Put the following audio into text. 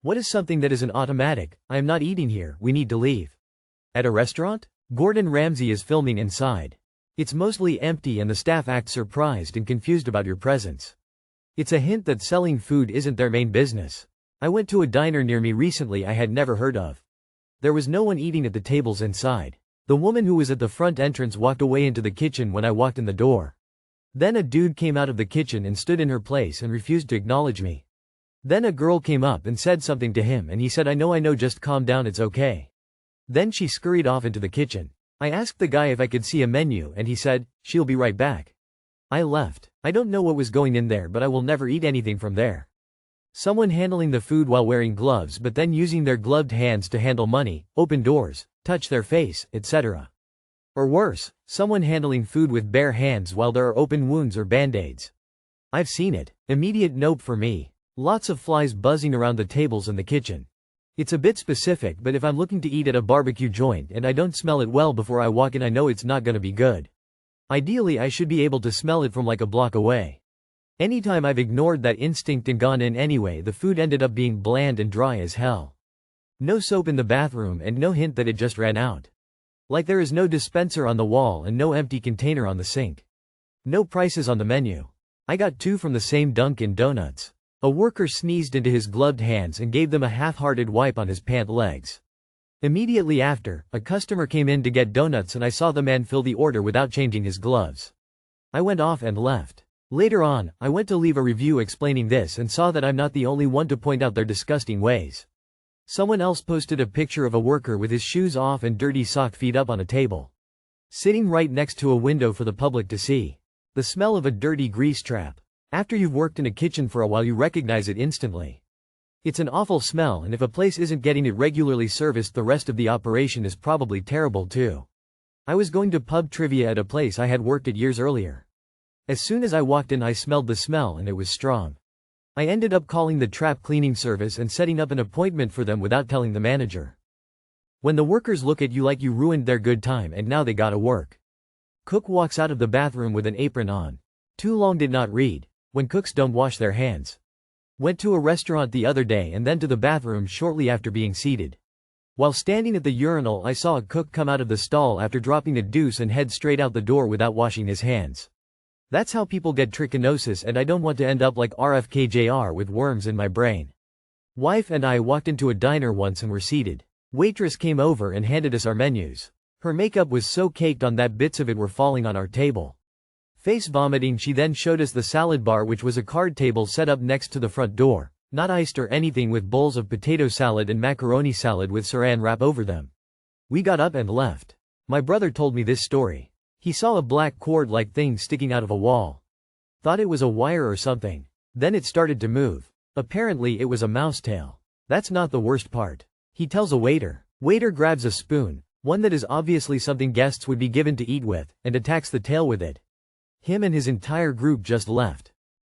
What is something that is an automatic, I am not eating here, we need to leave? At a restaurant? Gordon Ramsay is filming inside. It's mostly empty and the staff act surprised and confused about your presence. It's a hint that selling food isn't their main business. I went to a diner near me recently I had never heard of. There was no one eating at the tables inside. The woman who was at the front entrance walked away into the kitchen when I walked in the door. Then a dude came out of the kitchen and stood in her place and refused to acknowledge me. Then a girl came up and said something to him and he said I know just calm down it's okay. Then she scurried off into the kitchen. I asked the guy if I could see a menu and he said, she'll be right back. I left. I don't know what was going in there but I will never eat anything from there. Someone handling the food while wearing gloves but then using their gloved hands to handle money, open doors, touch their face, etc. Or worse, someone handling food with bare hands while there are open wounds or band-aids. I've seen it. Immediate nope for me. Lots of flies buzzing around the tables in the kitchen. It's a bit specific but if I'm looking to eat at a barbecue joint and I don't smell it well before I walk in I know it's not gonna be good. Ideally I should be able to smell it from like a block away. Anytime I've ignored that instinct and gone in anyway the food ended up being bland and dry as hell. No soap in the bathroom and no hint that it just ran out. Like there is no dispenser on the wall and no empty container on the sink. No prices on the menu. I got 2 from the same Dunkin' Donuts. A worker sneezed into his gloved hands and gave them a half-hearted wipe on his pant legs. Immediately after, a customer came in to get donuts and I saw the man fill the order without changing his gloves. I went off and left. Later on, I went to leave a review explaining this and saw that I'm not the only one to point out their disgusting ways. Someone else posted a picture of a worker with his shoes off and dirty socked feet up on a table, sitting right next to a window for the public to see. The smell of a dirty grease trap. After you've worked in a kitchen for a while you recognize it instantly. It's an awful smell and if a place isn't getting it regularly serviced the rest of the operation is probably terrible too. I was going to pub trivia at a place I had worked at years earlier. As soon as I walked in I smelled the smell and it was strong. I ended up calling the trap cleaning service and setting up an appointment for them without telling the manager. When the workers look at you like you ruined their good time and now they gotta work. Cook walks out of the bathroom with an apron on. Too long did not read. When cooks don't wash their hands. Went to a restaurant the other day and then to the bathroom shortly after being seated. While standing at the urinal I saw a cook come out of the stall after dropping a deuce and head straight out the door without washing his hands. That's how people get trichinosis and I don't want to end up like RFK Jr. with worms in my brain. Wife and I walked into a diner once and were seated. Waitress came over and handed us our menus. Her makeup was so caked on that bits of it were falling on our table. Face vomiting she then showed us the salad bar which was a card table set up next to the front door, not iced or anything with bowls of potato salad and macaroni salad with saran wrap over them. We got up and left. My brother told me this story. He saw a black cord-like thing sticking out of a wall. Thought it was a wire or something. Then it started to move. Apparently it was a mouse tail. That's not the worst part. He tells a waiter. Waiter grabs a spoon, one that is obviously something guests would be given to eat with, and attacks the tail with it. Him and his entire group just left.